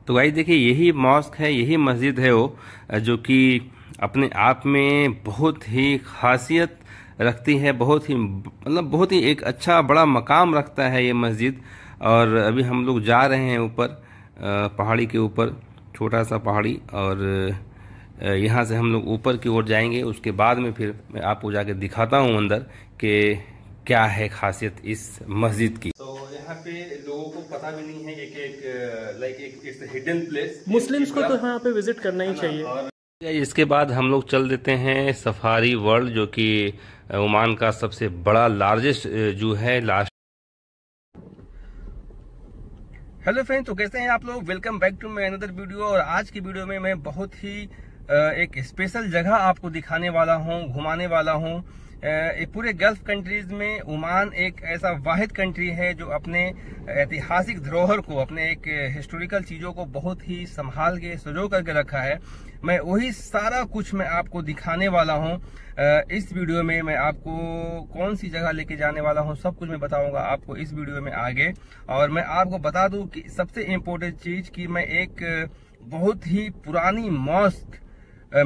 तो गाइस देखिए, यही मॉस्क है, यही मस्जिद है वो जो कि अपने आप में बहुत ही खासियत रखती है, बहुत ही मतलब बहुत ही एक अच्छा बड़ा मकाम रखता है ये मस्जिद। और अभी हम लोग जा रहे हैं ऊपर पहाड़ी के ऊपर, छोटा सा पहाड़ी, और यहाँ से हम लोग ऊपर की ओर जाएंगे। उसके बाद में फिर मैं आपको जाके दिखाता हूँ अंदर कि क्या है खासियत इस मस्जिद की। तो यहाँ पे लोगों को पता भी नहीं है एक इट्स हिडन प्लेस। मुस्लिम्स को तो यहाँ पे विजिट करना ही चाहिए। और इसके बाद हम लोग चल देते हैं सफारी वर्ल्ड, जो कि ओमान का सबसे बड़ा लार्जेस्ट जू है। हेलो फ्रेंड्स, तो कैसे हैं आप लोग? Welcome back to my another video. और आज की वीडियो में मैं बहुत ही एक स्पेशल जगह आपको दिखाने वाला हूं, घुमाने वाला हूं। पूरे गल्फ कंट्रीज में ओमान एक ऐसा वाहिद कंट्री है जो अपने ऐतिहासिक धरोहर को, अपने एक हिस्टोरिकल चीजों को बहुत ही संभाल के सजो करके रखा है। मैं वही सारा कुछ मैं आपको दिखाने वाला हूं। इस वीडियो में मैं आपको कौन सी जगह लेके जाने वाला हूं, सब कुछ मैं बताऊंगा आपको इस वीडियो में आगे। और मैं आपको बता दूं कि सबसे इम्पोर्टेंट चीज कि मैं एक बहुत ही पुरानी मॉस्क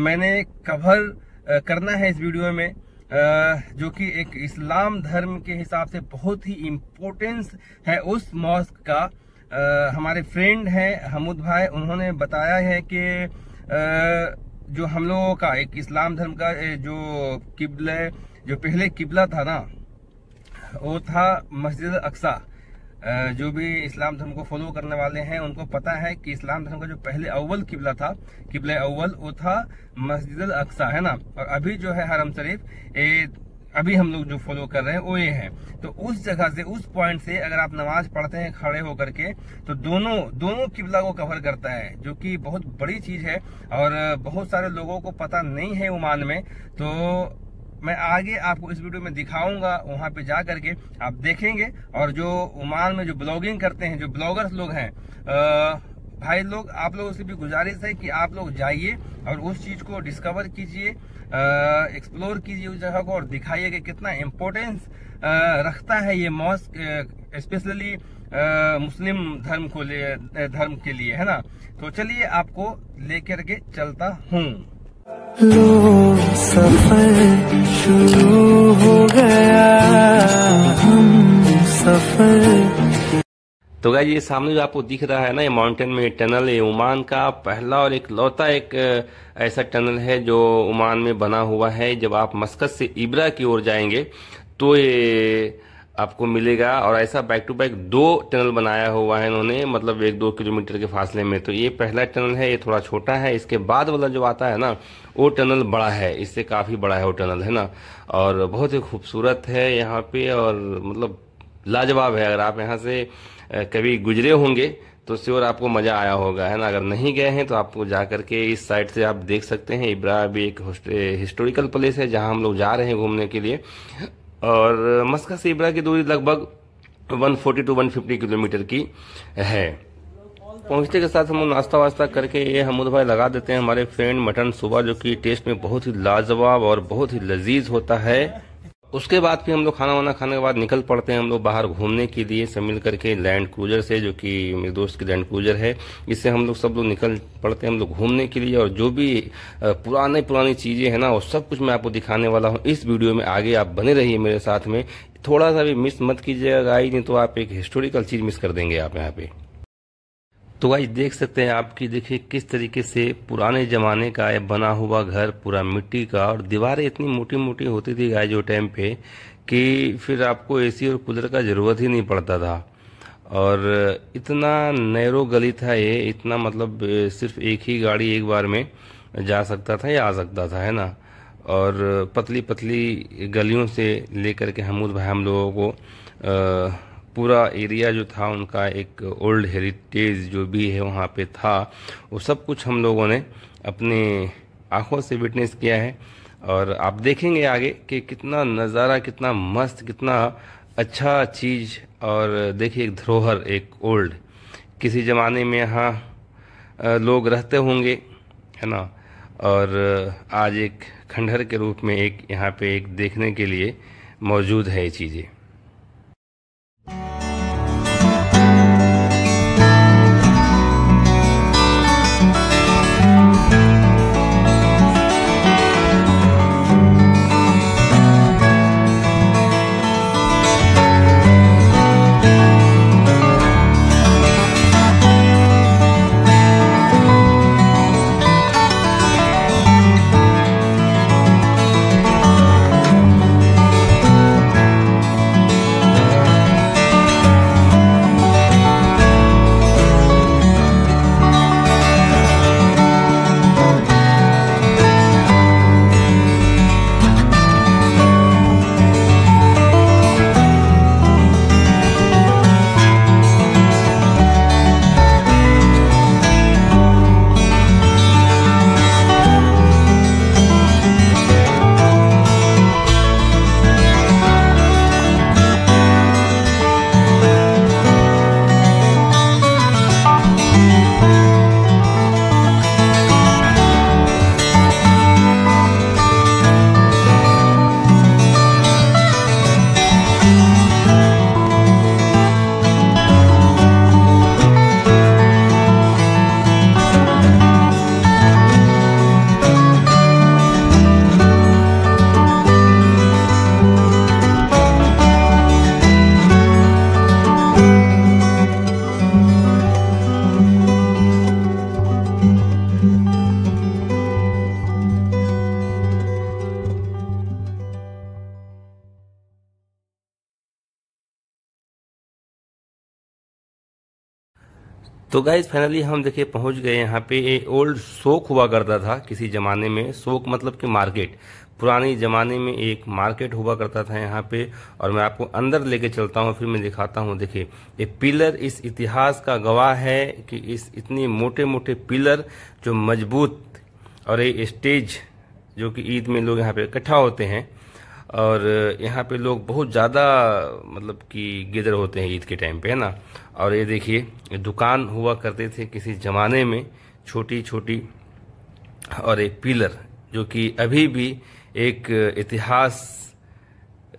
मैंने कवर करना है इस वीडियो में, जो कि एक इस्लाम धर्म के हिसाब से बहुत ही इम्पोर्टेंस है उस मॉस्क का। हमारे फ्रेंड हैं हमूद भाई, उन्होंने बताया है कि जो हम लोगों का एक इस्लाम धर्म का जो किबला, जो पहले किबला था ना, वो था मस्जिद अक्सा। जो भी इस्लाम धर्म को फॉलो करने वाले हैं उनको पता है कि इस्लाम धर्म का जो पहले अव्वल किबला था, किबला अव्वल, वो था मस्जिद अक्सा, है ना। और अभी जो है हरम शरीफ, अभी हम लोग जो फॉलो कर रहे हैं वो ये है। तो उस जगह से, उस पॉइंट से अगर आप नमाज पढ़ते हैं खड़े होकर के, तो दोनों किबला को कवर करता है, जो कि बहुत बड़ी चीज है और बहुत सारे लोगों को पता नहीं है ओमान में। तो मैं आगे आपको इस वीडियो में दिखाऊंगा, वहां पे जा करके आप देखेंगे। और जो ओमान में जो ब्लॉगिंग करते हैं, जो ब्लॉगर्स लोग हैं, भाई लोग, आप लोगों से भी गुजारिश है कि आप लोग जाइए और उस चीज को डिस्कवर कीजिए, एक्सप्लोर कीजिए उस जगह को, और दिखाइए कि कितना इम्पोर्टेंस रखता है ये मॉस्क, स्पेशली मुस्लिम धर्म के लिए, है ना। तो चलिए आपको लेकर के चलता हूँ। लो सफर शुरू हो गया, हम सफर। तो गाइस, ये सामने जो आपको दिख रहा है ना, ये माउंटेन में टनल, ये ओमान का पहला और एक लौता एक ऐसा टनल है जो ओमान में बना हुआ है। जब आप मस्कत से इब्रा की ओर जाएंगे तो ये आपको मिलेगा। और ऐसा बैक टू बैक 2 टनल बनाया हुआ है इन्होंने, मतलब 1-2 किलोमीटर के फासले में। तो ये पहला टनल है, ये थोड़ा छोटा है। इसके बाद वाला जो आता है ना, वो टनल बड़ा है, इससे काफी बड़ा है वो टनल, है ना। और बहुत ही खूबसूरत है यहाँ पे, और मतलब लाजवाब है। अगर आप यहाँ से कभी गुजरे होंगे तो श्योर आपको मजा आया होगा, है ना। अगर नहीं गए हैं तो आपको जा करके इस साइड से आप देख सकते हैं। इब्रा भी एक हिस्टोरिकल प्लेस है जहाँ हम लोग जा रहे हैं घूमने के लिए। और मस्कत से इब्रा की दूरी लगभग 140 to 150 किलोमीटर की है। पहुंचते के साथ हम लोग नाश्ता वास्ता करके ये हमूद भाई लगा देते हैं हमारे फ्रेंड मटन सुबह, जो कि टेस्ट में बहुत ही लाजवाब और बहुत ही लजीज होता है। उसके बाद फिर हम लोग खाना वाना खाने के बाद निकल पड़ते हैं हम लोग बाहर घूमने के लिए, सब मिल करके लैंड क्रूजर से, जो कि मेरे दोस्त की लैंड क्रूजर है, इससे हम लोग सब लोग निकल पड़ते हैं हम लोग घूमने के लिए। और जो भी पुरानी चीजें हैं ना, वो सब कुछ मैं आपको दिखाने वाला हूँ इस वीडियो में। आगे आप बने रहिए मेरे साथ में, थोड़ा सा भी मिस मत कीजिएगा गाइस, नहीं तो आप एक हिस्टोरिकल चीज मिस कर देंगे आप यहाँ पे। तो गाइस देख सकते हैं आपकी, देखिए किस तरीके से पुराने जमाने का ये बना हुआ घर, पूरा मिट्टी का, और दीवारें इतनी मोटी मोटी होती थी गाइस जो टाइम पे, कि फिर आपको एसी और कूलर का जरूरत ही नहीं पड़ता था। और इतना नैरो गली था ये, इतना मतलब सिर्फ एक ही गाड़ी एक बार में जा सकता था या आ सकता था, है ना। और पतली पतली गलियों से लेकर के हमूद भाई हम लोगों को पूरा एरिया जो था उनका, एक ओल्ड हेरिटेज जो भी है वहाँ पे था, वो सब कुछ हम लोगों ने अपने आंखों से विटनेस किया है। और आप देखेंगे आगे कि कितना नज़ारा, कितना मस्त, कितना अच्छा चीज़। और देखिए एक धरोहर, एक ओल्ड, किसी ज़माने में यहाँ लोग रहते होंगे, है ना। और आज एक खंडहर के रूप में एक यहाँ पे एक देखने के लिए मौजूद है ये चीज़ें। तो गाइज फाइनली हम देखिए पहुंच गए यहाँ पे। एक ओल्ड शोक हुआ करता था किसी जमाने में। शोक मतलब कि मार्केट, पुराने जमाने में एक मार्केट हुआ करता था यहाँ पे। और मैं आपको अंदर लेके चलता हूँ, फिर मैं दिखाता हूँ। देखिए ये पिलर इस इतिहास का गवाह है कि इस इतने मोटे मोटे पिलर जो मजबूत, और ये स्टेज जो कि ईद में लोग यहाँ पे इकट्ठा होते हैं, और यहाँ पे लोग बहुत ज़्यादा मतलब कि गिदर होते हैं ईद के टाइम पे, है ना। और ये देखिए दुकान हुआ करते थे किसी ज़माने में, छोटी छोटी, और एक पिलर जो कि अभी भी एक इतिहास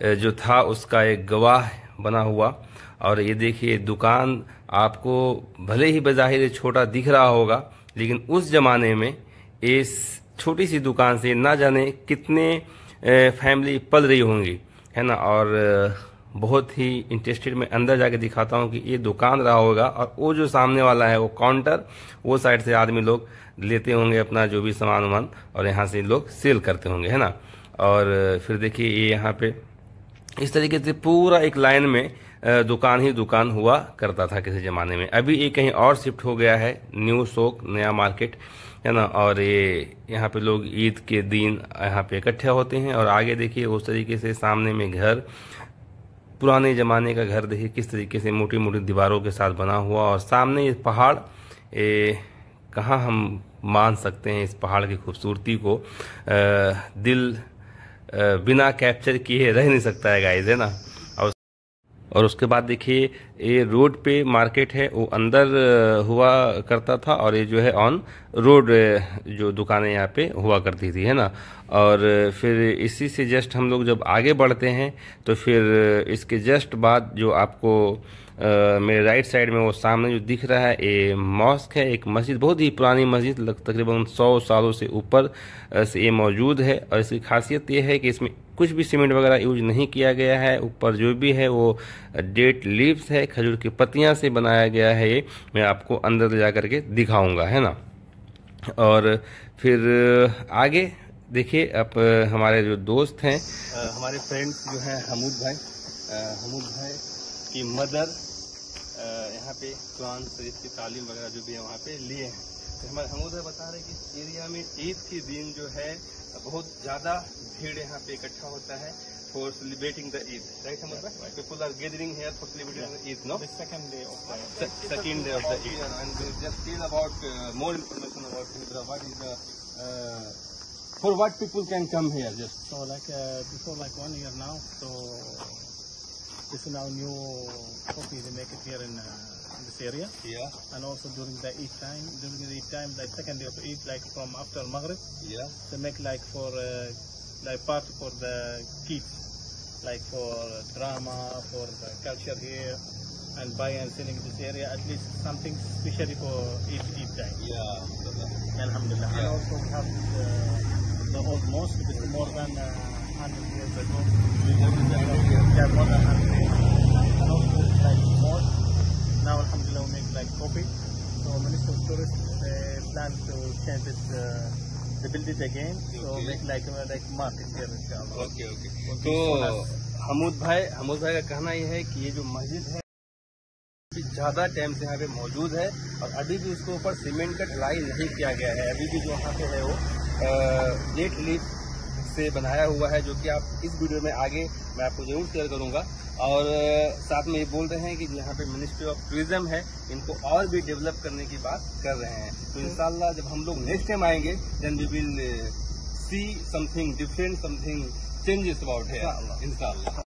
जो था उसका एक गवाह बना हुआ। और ये देखिए दुकान आपको भले ही बज़ाहिर छोटा दिख रहा होगा, लेकिन उस ज़माने में इस छोटी सी दुकान से ना जाने कितने फैमिली पल रही होंगी, है ना। और बहुत ही इंटरेस्टेड मैं अंदर जाके दिखाता हूँ कि ये दुकान रहा होगा, और वो जो सामने वाला है वो काउंटर, वो साइड से आदमी लोग लेते होंगे अपना जो भी सामान वामान, और यहाँ से लोग सेल करते होंगे, है ना। और फिर देखिए ये यहाँ पे इस तरीके से पूरा एक लाइन में दुकान ही दुकान हुआ करता था किसी ज़माने में। अभी ये कहीं और शिफ्ट हो गया है, न्यू शोक, नया मार्केट, है ना। और ये यहाँ पे लोग ईद के दिन यहाँ पे इकट्ठे होते हैं। और आगे देखिए उस तरीके से सामने में घर, पुराने ज़माने का घर देखिए किस तरीके से मोटी मोटी दीवारों के साथ बना हुआ। और सामने ये पहाड़, कहाँ हम मान सकते हैं इस पहाड़ की खूबसूरती को। दिल बिना कैप्चर किए रह नहीं सकता है गाइस, है ना। और उसके बाद देखिए ये रोड पे मार्केट है, वो अंदर हुआ करता था, और ये जो है ऑन रोड जो दुकानें यहाँ पे हुआ करती थी, है ना। और फिर इसी से जस्ट हम लोग जब आगे बढ़ते हैं तो फिर इसके जस्ट बाद जो आपको मेरे राइट साइड में वो सामने जो दिख रहा है ये मॉस्क है, एक मस्जिद, बहुत ही पुरानी मस्जिद, तकरीबन 100 सालों से ऊपर से ये मौजूद है। और इसकी खासियत ये है कि इसमें कुछ भी सीमेंट वगैरह यूज नहीं किया गया है। ऊपर जो भी है वो डेट लीव्स है, खजूर की पत्तियां से बनाया गया है। ये मैं आपको अंदर ले जा करके दिखाऊंगा, है ना। और फिर आगे देखिए अब हमारे जो दोस्त हैं, हमारे फ्रेंड्स जो हैं हमूद भाई की मदर यहाँ पे कुरान शरीफ की तालीम वगैरह जो भी है वहाँ पे लिए हैं। तो हमारे हमूद भाई बता रहे हैं कि इस एरिया में ईद के दिन जो है बहुत ज़्यादा भीड़ यहाँ पे इकट्ठा होता है for celebrating the Eid, right, Hamad bhai? People are gathering here for celebrating the Eid, no? The second day of the Eid. Second day of the Eid. And just tell about more information about Hijra. What is the for what people can come here? Just So like before like 1 year now, so this is now new coffee they make it here in this area. yeah, And also during the Eid time, like second day of Eid, like from after Maghrib, yeah, they make like for like party for the kids, like for drama, for the culture here, and buy and selling this area, at least something especially for Eid time. yeah. Alhamdulillah. Yeah. And also we have the old mosque, this is more than 100 years ago. Yeah, more than 100 years. And also like mosque. Now alhamdulillah we make like coffee. So Minister of Tourism plan to change it, they build it again. So Okay. make like market here inshallah. Okay okay. Will be तो so nice. Hamood भाई का कहना यह है कि ये जो मस्जिद है ज़्यादा टाइम से यहाँ पे मौजूद है, और अभी भी उसके ऊपर सीमेंट का ढलाई नहीं किया गया है। अभी भी जो यहाँ पे है वो डेट लीफ से बनाया हुआ है, जो कि आप इस वीडियो में आगे मैं आपको जरूर शेयर करूँगा। और साथ में ये बोल रहे हैं कि यहाँ पे मिनिस्ट्री ऑफ टूरिज्म है, इनको और भी डेवलप करने की बात कर रहे हैं। तो इंशाल्लाह जब हम लोग नेक्स्ट टाइम आएंगे then we will see something different, something changes about here इंशाल्लाह।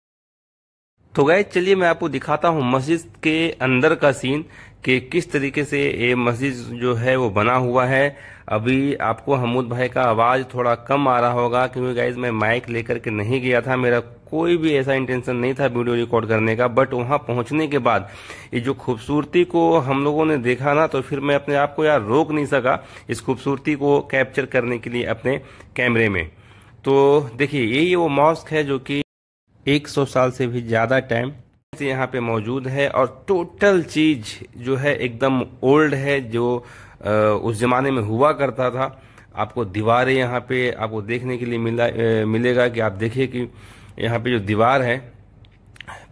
तो गाइस चलिए मैं आपको दिखाता हूँ मस्जिद के अंदर का सीन कि किस तरीके से ये मस्जिद जो है वो बना हुआ है। अभी आपको हमूद भाई का आवाज़ थोड़ा कम आ रहा होगा क्योंकि गाइस मैं माइक लेकर के नहीं गया था, मेरा कोई भी ऐसा इंटेंशन नहीं था वीडियो रिकॉर्ड करने का। बट वहाँ पहुँचने के बाद ये जो खूबसूरती को हम लोगों ने देखा ना, तो फिर मैं अपने आप को यार रोक नहीं सका इस खूबसूरती को कैप्चर करने के लिए अपने कैमरे में। तो देखिए यही वो मॉस्क है जो कि 100 साल से भी ज़्यादा टाइम से यहाँ पे मौजूद है, और टोटल चीज़ जो है एकदम ओल्ड है, जो उस ज़माने में हुआ करता था। आपको दीवारें यहाँ पे आपको देखने के लिए मिलेगा कि आप देखिए कि यहाँ पे जो दीवार है,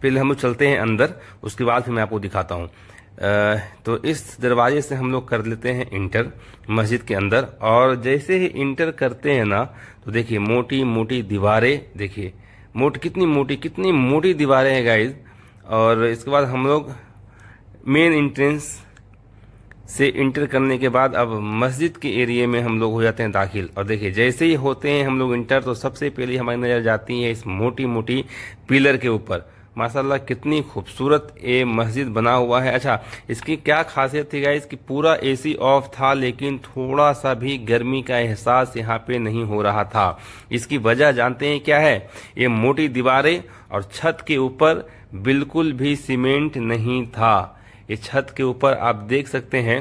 पहले हम लोग चलते हैं अंदर, उसके बाद फिर मैं आपको दिखाता हूँ। तो इस दरवाजे से हम लोग कर लेते हैं इंटर मस्जिद के अंदर। और जैसे ही इंटर करते हैं ना, तो देखिए मोटी मोटी दीवारें, देखिए कितनी मोटी दीवारें हैं गाइज। और इसके बाद हम लोग मेन एंट्रेंस से इंटर करने के बाद अब मस्जिद के एरिया में हम लोग हो जाते हैं दाखिल। और देखिए जैसे ही होते हैं हम लोग इंटर, तो सबसे पहले हमारी नज़र जाती है इस मोटी मोटी पिलर के ऊपर। माशाल्लाह कितनी खूबसूरत ये मस्जिद बना हुआ है। अच्छा, इसकी क्या खासियत थी गाइस कि पूरा एसी ऑफ था, लेकिन थोड़ा सा भी गर्मी का एहसास यहाँ पे नहीं हो रहा था। इसकी वजह जानते हैं क्या है? ये मोटी दीवारें और छत के ऊपर बिल्कुल भी सीमेंट नहीं था। ये छत के ऊपर आप देख सकते हैं,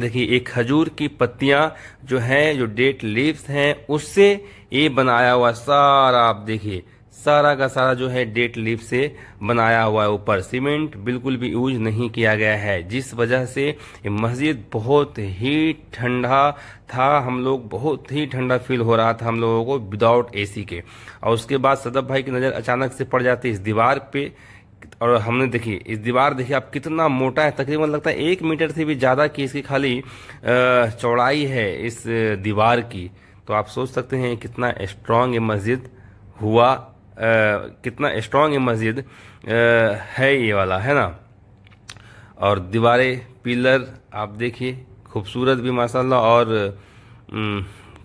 देखिए एक खजूर की पत्तियां जो हैं, जो डेट लीव्स हैं, उससे ये बनाया हुआ सारा, आप देखिए सारा का सारा जो है डेट लीफ से बनाया हुआ है। ऊपर सीमेंट बिल्कुल भी यूज नहीं किया गया है, जिस वजह से ये मस्जिद बहुत ही ठंडा था। हम लोग बहुत ही ठंडा फील हो रहा था हम लोगों को विदाउट एसी के। और उसके बाद सदफ भाई की नज़र अचानक से पड़ जाती है इस दीवार पे, और हमने देखिए इस दीवार, देखिए आप कितना मोटा है, तकरीबन लगता है 1 मीटर से भी ज़्यादा की इसकी खाली चौड़ाई है इस दीवार की। तो आप सोच सकते हैं कितना स्ट्रांग ये मस्जिद हुआ, कितना स्ट्रांग ये मस्जिद है ये वाला, है ना। और दीवारें, पिलर आप देखिए खूबसूरत भी माशाल्लाह। और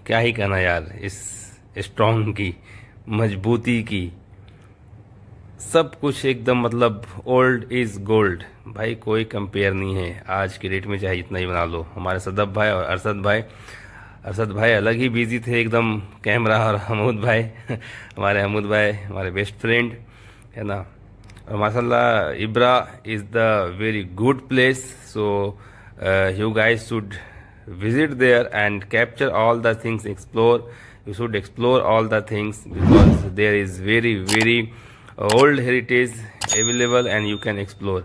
क्या ही कहना यार, इस स्ट्रांग की, मजबूती की, सब कुछ एकदम मतलब ओल्ड इज गोल्ड भाई, कोई कंपेयर नहीं है आज की डेट में, चाहे इतना ही बना लो। हमारे सदफ भाई और अरशद भाई अलग ही बिजी थे एकदम कैमरा, और हमूद भाई हमारे हमूद भाई हमारे बेस्ट फ्रेंड है ना। और माशाल्लाह Ibra is the very good place, so you guys should visit there and capture all the things, you should explore all the things because there is very old heritage available and you can explore।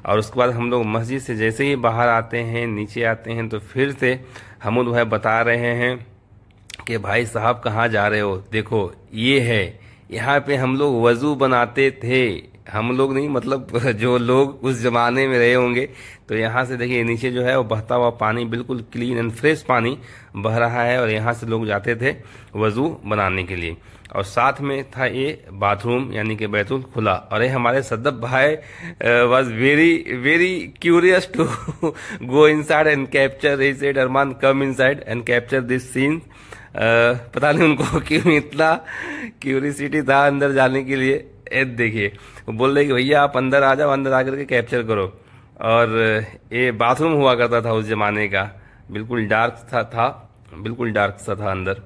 और उसके बाद हम लोग मस्जिद से जैसे ही बाहर आते हैं, नीचे आते हैं, तो फिर से हमूद भाई बता रहे हैं कि भाई साहब कहाँ जा रहे हो, देखो ये है, यहाँ पे हम लोग वजू बनाते थे। हम लोग नहीं, मतलब जो लोग उस जमाने में रहे होंगे। तो यहाँ से देखिए नीचे जो है वो बहता हुआ पानी, बिल्कुल क्लीन एंड फ्रेश पानी बह रहा है, और यहाँ से लोग जाते थे वजू बनाने के लिए। और साथ में था ये बाथरूम, यानी कि बैतुल खुला। और ये हमारे सदफ भाई was very curious to go inside and capture, he said Armaan come inside and capture this scene. पता नहीं उनको क्यों इतना क्यूरियसिटी था अंदर जाने के लिए। देखिए वो बोल रहे कि भैया आप अंदर आ जाओ, अंदर आकर के कैप्चर करो। और ये बाथरूम हुआ करता था उस जमाने का, बिल्कुल डार्क था बिल्कुल डार्क सा था अंदर।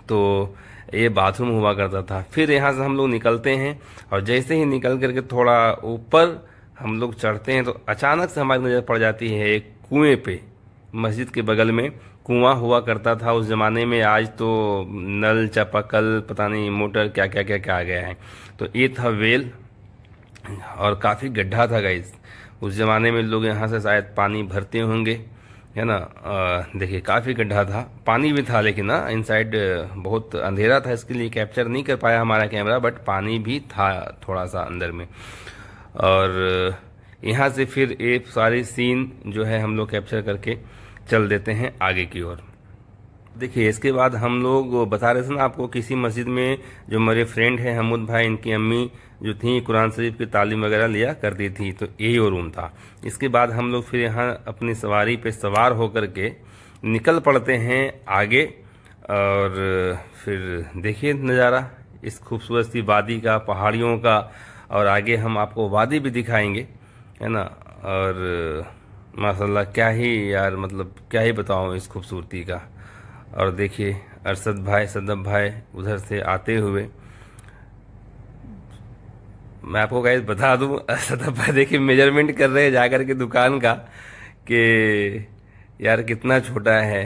तो ये बाथरूम हुआ करता था। फिर यहाँ से हम लोग निकलते हैं, और जैसे ही निकल करके थोड़ा ऊपर हम लोग चढ़ते हैं, तो अचानक से हमारी नज़र पड़ जाती है एक कुएं पे। मस्जिद के बगल में कुआं हुआ करता था उस जमाने में, आज तो नल चापाकल पता नहीं मोटर क्या क्या क्या क्या आ गया है। तो ये था वेल, और काफ़ी गड्ढा था गाइस। उस जमाने में लोग यहाँ से शायद पानी भरते होंगे, है ना। देखिए काफ़ी गड्ढा था, पानी भी था, लेकिन ना इनसाइड बहुत अंधेरा था, इसके लिए कैप्चर नहीं कर पाया हमारा कैमरा, बट पानी भी था थोड़ा सा अंदर में। और यहाँ से फिर एक सारी सीन जो है हम लोग कैप्चर करके चल देते हैं आगे की ओर। देखिए इसके बाद हम लोग बता रहे थे ना आपको, किसी मस्जिद में जो मेरे फ्रेंड है हमूद भाई, इनकी अम्मी जो थी कुरान शरीफ की तालीम वगैरह लिया करती थी, तो यही वो रूम था। इसके बाद हम लोग फिर यहाँ अपनी सवारी पे सवार होकर के निकल पड़ते हैं आगे। और फिर देखिए नज़ारा इस खूबसूरत सी वादी का, पहाड़ियों का, और आगे हम आपको वादी भी दिखाएंगे, है ना। और माशाल्लाह क्या ही यार, मतलब क्या ही बताऊँ इस खूबसूरती का। और देखिए अरशद भाई, सदफ भाई उधर से आते हुए, मैं आपको गाइस बता दूं, सदफ भाई देखिए मेजरमेंट कर रहे हैं जाकर के दुकान का कि यार कितना छोटा है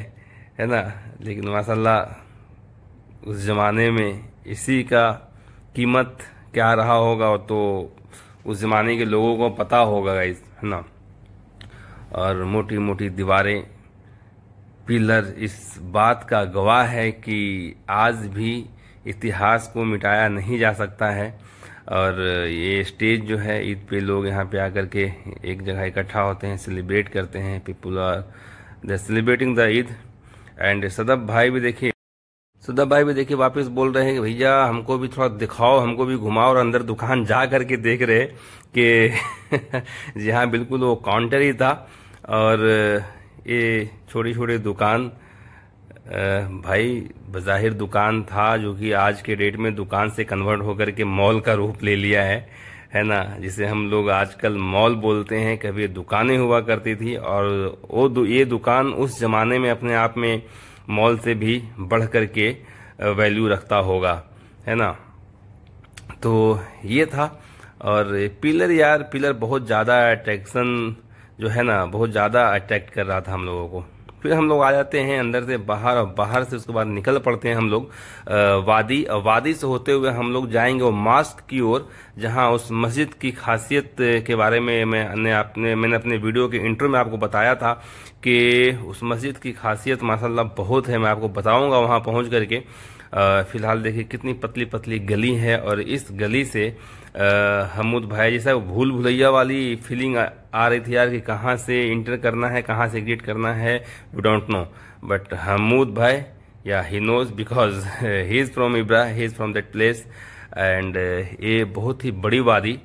ना। लेकिन माशाल्लाह उस ज़माने में इसी का कीमत क्या रहा होगा, तो उस ज़माने के लोगों को पता होगा गाइस, है ना। और मोटी मोटी दीवारें, पिलर इस बात का गवाह है कि आज भी इतिहास को मिटाया नहीं जा सकता है। और ये स्टेज जो है, ईद पे लोग यहाँ पे आकर के एक जगह इकट्ठा होते हैं, सेलिब्रेट करते हैं। People are they celebrating the Eid. And सदब भाई भी देखिए वापस बोल रहे हैं कि भैया हमको भी थोड़ा दिखाओ, हमको भी घुमाओ, और अंदर दुकान जा करके देख रहे कि जी हाँ, बिल्कुल वो काउंटर ही था। और ये छोटी छोटी दुकान, भाई बज़ाहिर दुकान था, जो कि आज के डेट में दुकान से कन्वर्ट होकर के मॉल का रूप ले लिया है ना, जिसे हम लोग आजकल मॉल बोलते हैं। कभी दुकानें हुआ करती थी, और ये दुकान उस जमाने में अपने आप में मॉल से भी बढ़ करके वैल्यू रखता होगा, है ना। तो ये था। और पिलर बहुत ज़्यादा अट्रैक्शन जो है ना, बहुत ज़्यादा अट्रैक्ट कर रहा था हम लोगों को। फिर हम लोग आ जाते हैं अंदर से बाहर, और बाहर से उसके बाद निकल पड़ते हैं हम लोग वादी से होते हुए हम लोग जाएंगे वो मॉस्क की ओर, जहां उस मस्जिद की खासियत के बारे में मैंने अपने वीडियो के इंट्रो में आपको बताया था कि उस मस्जिद की खासियत माशाल्लाह बहुत है। मैं आपको बताऊंगा वहां पहुंच करके। फिलहाल देखिए कितनी पतली पतली गली है, और इस गली से हमूद भाई जैसा भूल भुलैया वाली फीलिंग आ रही थी यार, कि कहाँ से इंटर करना है, कहाँ से एग्जिट करना है, we don't know. But Hamood भाई, या he knows, because he is from Ibra, he is from that place. And ये बहुत ही बड़ी वादी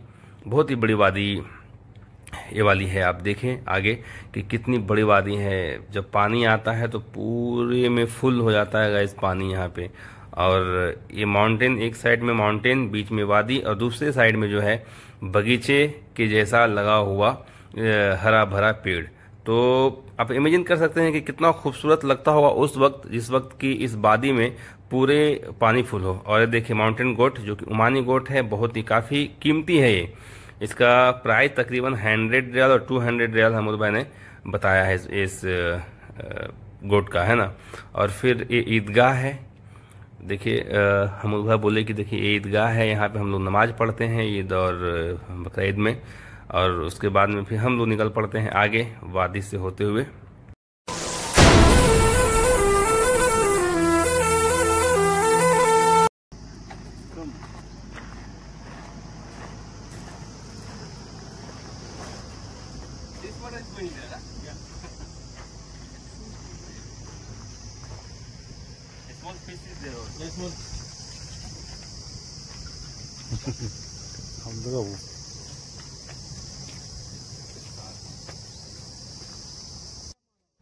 ये वाली है। आप देखें आगे कि कितनी बड़ी वादी है। जब पानी आता है तो पूरे में फुल हो जाता है गाइस पानी यहाँ पे। और ये माउंटेन, एक साइड में माउंटेन, बीच में वादी, और दूसरे साइड में जो है बगीचे के जैसा लगा हुआ हरा भरा पेड़। तो आप इमेजिन कर सकते हैं कि कितना खूबसूरत लगता होगा उस वक्त, जिस वक्त की इस वादी में पूरे पानी फुल हो। और देखिए माउंटेन गोट, जो कि ओमानी गोट है, बहुत ही काफ़ी कीमती है ये। इसका प्राइस तकरीबन 100 रियाल और 200 रियाल हमूद भाई ने बताया है इस गोट का, है ना। और फिर ये ईदगाह है। देखिए हमूद भाई बोले कि देखिए ये ईदगाह है, यहाँ पे हम लोग नमाज पढ़ते हैं ईद और बकरा ईद में। और उसके बाद में फिर हम लोग निकल पड़ते हैं आगे वादी से होते हुए।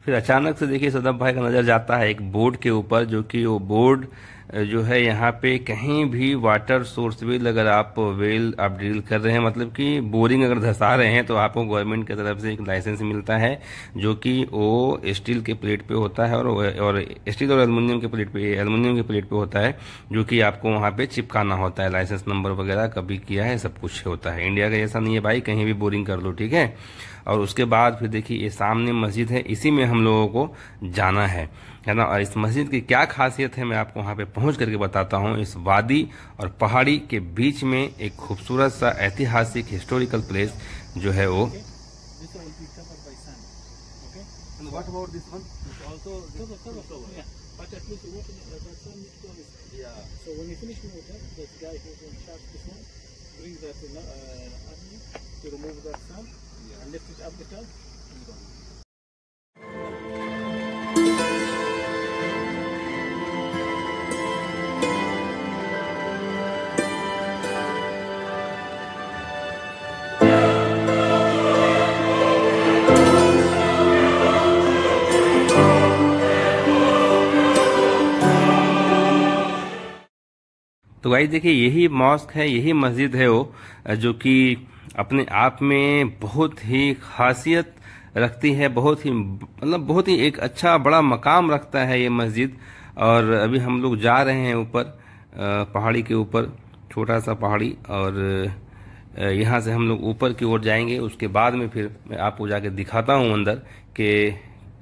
फिर अचानक से देखिए सदब भाई का नज़र जाता है एक बोर्ड के ऊपर, जो कि वो बोर्ड जो है यहाँ पे कहीं भी वाटर सोर्स वेल अगर आप ड्रिल कर रहे हैं, मतलब कि बोरिंग अगर धंसा रहे हैं, तो आपको गवर्नमेंट की तरफ से एक लाइसेंस मिलता है, जो कि वो स्टील के प्लेट पे होता है, और स्टील और एल्युमिनियम के प्लेट पे होता है, जो कि आपको वहाँ पे चिपकाना होता है। लाइसेंस नंबर वगैरह कभी किया है, सब कुछ होता है। इंडिया का जैसा नहीं है भाई, कहीं भी बोरिंग कर लो, ठीक है। और उसके बाद फिर देखिए ये सामने मस्जिद है, इसी में हम लोगों को जाना है ना। और इस मस्जिद की क्या खासियत है मैं आपको वहाँ पे पहुँच करके बताता हूँ। इस वादी और पहाड़ी के बीच में एक खूबसूरत सा ऐतिहासिक हिस्टोरिकल प्लेस जो है वो। And lift it up the tub. तो गाइस देखिए यही मॉस्क है, यही मस्जिद है वो, जो कि अपने आप में बहुत ही खासियत रखती है, बहुत ही एक अच्छा बड़ा मकाम रखता है ये मस्जिद। और अभी हम लोग जा रहे हैं ऊपर पहाड़ी के ऊपर, छोटा सा पहाड़ी, और यहाँ से हम लोग ऊपर की ओर जाएंगे। उसके बाद में फिर मैं आपको जाके दिखाता हूँ अंदर कि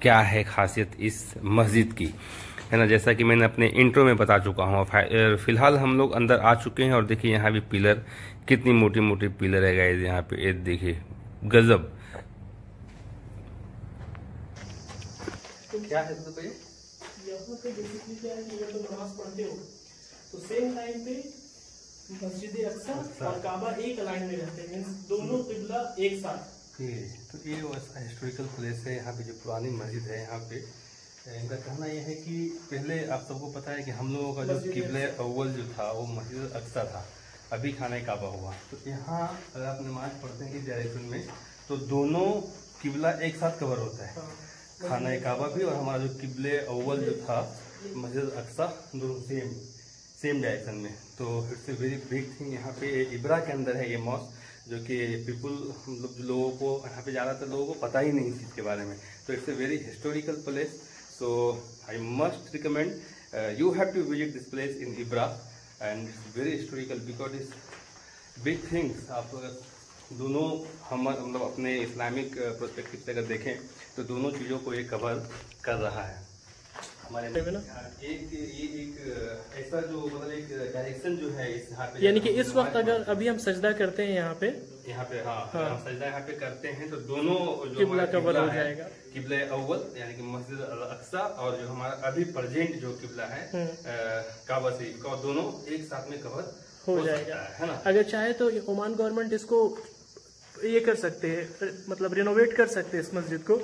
क्या है खासियत इस मस्जिद की, है ना। जैसा कि मैंने अपने इंट्रो में बता चुका हूँ। फिलहाल हम लोग अंदर आ चुके हैं, और देखिए यहाँ भी पिलर, कितनी मोटी मोटी पिलर है गाइस यहाँ पे, ये देखिए गजब। क्या है तो यहाँ पे बेसिकली क्या है कि जब तुम नमाज पढ़ते हो तो सेम टाइम पे मस्जिद अक्सा और काबा एक लाइन में रहते हैं, मींस दोनों किबला एक साथ। तो ये हिस्टोरिकल प्लेस है। यहाँ पे जो पुरानी मस्जिद है, यहाँ पे इनका कहना यह है कि पहले आप सबको पता है कि हम लोगों का जो किबले अव्वल जो था वो मस्जिद अक्सा था, अभी खाना काबा हुआ। तो यहाँ अगर आप नमाज पढ़ते हैं इस डायरेक्शन में तो दोनों किबला एक साथ कवर होता है, खाना काबा भी और हमारा जो किबले अव्वल जो था मस्जिद अक्सा, दोनों सेम डायरेक्शन में। तो it's a very big thing. यहाँ पे इब्रा के अंदर है ये मॉस्क, जो कि पीपल मतलब लोगों को यहाँ पे ज़्यादातर लोगों को पता ही नहीं इस चीज़ के बारे में। तो it's a very historical place, so I must recommend you have to visit this place in Ibra and very historical because is big things. आप दोनों हम मतलब अपने इस्लामिक पर्सपेक्टिव से अगर देखें तो दोनों चीज़ों को ये कवर कर रहा है हमारे एक ऐसा जो मतलब एक डायरेक्शन जो है इस यहाँ पे, यानी कि इस वक्त अगर अभी हम सजदा करते हैं यहाँ पे हाँ। हम सजदा यहाँ पे करते हैं तो दोनों जो किबला कवर हो जाएगा, किबले अव्वल यानी कि मस्जिद अक्सा और जो हमारा अभी प्रेजेंट जो किबला है काबा शरीफ का, दोनों एक साथ में कवर हो जाएगा, है ना। अगर चाहे तो ओमान गवर्नमेंट इसको ये कर सकते हैं, मतलब रिनोवेट कर सकते हैं इस मस्जिद को,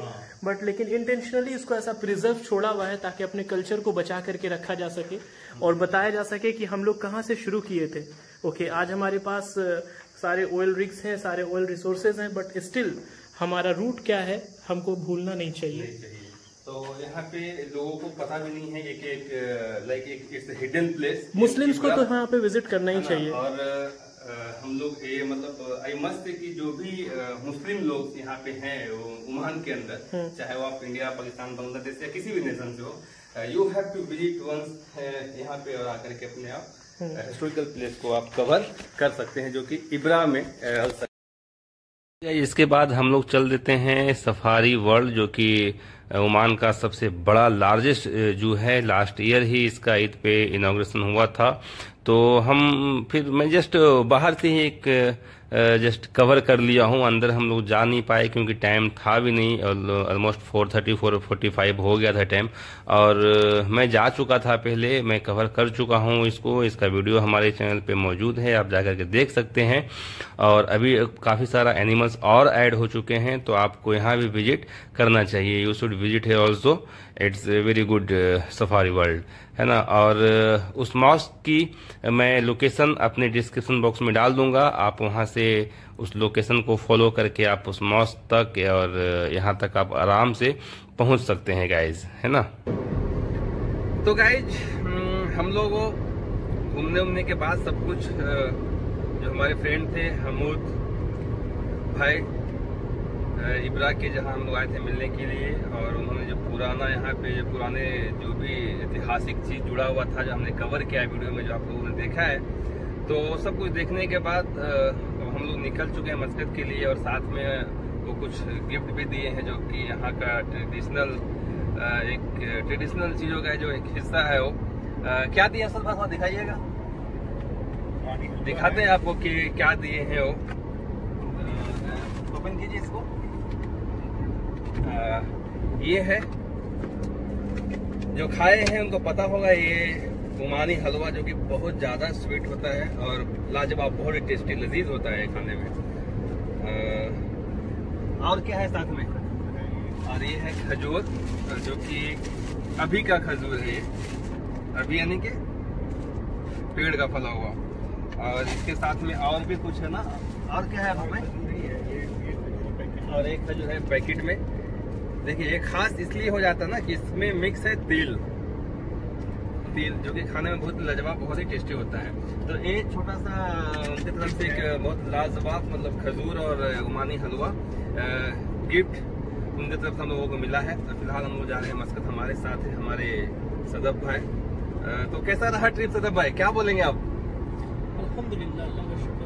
बट लेकिन इंटेंशनली इसको ऐसा प्रिजर्व छोड़ा हुआ है ताकि अपने कल्चर को बचा करके रखा जा सके और बताया जा सके कि हम लोग कहाँ से शुरू किए थे। ओके, आज हमारे पास सारे ऑयल रिग्स हैं, सारे ऑयल रिसोर्सेज हैं, बट स्टिल हमारा रूट क्या है हमको भूलना नहीं चाहिए। तो यहाँ पे लोगों को पता भी नहीं है एक हिडन प्लेस। मुस्लिम्स को तो यहाँ पे विजिट करना ही चाहिए। और हम लोग ये मतलब आई मस्ट कि जो भी मुस्लिम लोग यहाँ पे हैं ओमान के अंदर, चाहे वो आप इंडिया, पाकिस्तान, बांग्लादेश या किसी भी नेशन से हो, you have to visit once यहाँ पे और आकर के अपने आप हिस्टोरिकल प्लेस को आप कवर कर सकते हैं, जो कि इब्रा में इसके बाद हम लोग चल देते हैं सफारी वर्ल्ड, जो कि ओमान का सबसे बड़ा लार्जेस्ट जू है। लास्ट ईयर ही इसका ईद पे इनॉग्रेशन हुआ था। तो मैं जस्ट बाहर से ही एक जस्ट कवर कर लिया हूँ, अंदर हम लोग जा नहीं पाए क्योंकि टाइम था भी नहीं, और ऑलमोस्ट 4:30-4:45 हो गया था टाइम। और मैं जा चुका था पहले, मैं कवर कर चुका हूँ इसको। इसका वीडियो हमारे चैनल पे मौजूद है, आप जाकर के देख सकते हैं। और अभी काफ़ी सारा एनिमल्स और ऐड हो चुके हैं, तो आपको यहाँ भी विजिट करना चाहिए। यू शुड विजिट है also, it's very good safari world, है ना। और उस मॉस्क की मैं लोकेशन अपने डिस्क्रिप्शन बॉक्स में डाल दूंगा, आप वहां से उस लोकेशन को फॉलो करके आप उस मॉस्क तक और यहाँ तक आप आराम से पहुंच सकते हैं गाइज, है ना। तो गाइज हम लोगों घूमने के बाद सब कुछ जो हमारे फ्रेंड थे हमूद भाई इब्रा के, जहाँ हम लोग आए थे मिलने के लिए, और उन्होंने जो पुराना यहाँ पे जो पुराने जो भी ऐतिहासिक चीज़ जुड़ा हुआ था जो हमने कवर किया वीडियो में, जो आप लोगों ने देखा है, तो सब कुछ देखने के बाद हम लोग निकल चुके हैं मस्जिद के लिए। और साथ में वो कुछ गिफ्ट भी दिए हैं, जो कि यहाँ का ट्रेडिशनल चीज़ों का जो एक हिस्सा है वो क्या दिया सर, बस दिखाइएगा, दिखाते हैं आपको कि क्या दिए हैं वो। ओपन कीजिए इसको। ये है जो खाए हैं उनको पता होगा, ये ओमानी हलवा, जो कि बहुत ज़्यादा स्वीट होता है और लाजवाब, बहुत ही टेस्टी लजीज होता है खाने में। और क्या है साथ में, और ये है खजूर, जो कि अभी का खजूर है, अभी यानी कि पेड़ का फला हुआ। और इसके साथ में और भी कुछ है ना, और क्या है हमें, और एक खजूर है पैकेट में। देखिए ये खास इसलिए हो जाता है ना कि इसमें मिक्स है तेल, जो कि खाने में बहुत लाजवाब, बहुत ही टेस्टी होता है। तो एक छोटा सा उनकी तरफ से एक बहुत लाजवाब मतलब खजूर और ओमानी हलवा गिफ्ट उनकी तरफ से हम लोगों को मिला है। तो फिलहाल हम लोग जा रहे हैं मस्कत, हमारे साथ है हमारे सदब भाई। तो कैसा रहा ट्रिप सदब भाई, क्या बोलेंगे आप? अल्हम्दुलिल्लाह, अल्लाह का शुक्र।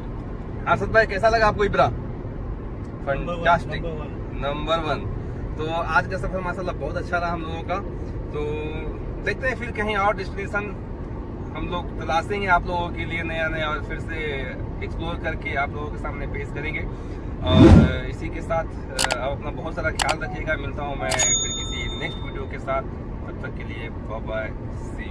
आसद भाई कैसा लगा आपको इब्रा? Fantastic, number 1। तो आज का सफर माशाल्लाह बहुत अच्छा रहा हम लोगों का। तो देखते हैं फिर कहीं और डेस्टिनेशन हम लोग तलाशेंगे आप लोगों के लिए नया और फिर से एक्सप्लोर करके आप लोगों के सामने पेश करेंगे। और इसी के साथ आप अपना बहुत सारा ख्याल रखिएगा। मिलता हूँ मैं फिर किसी नेक्स्ट वीडियो के साथ, तब तक के लिए बाय बाय, सी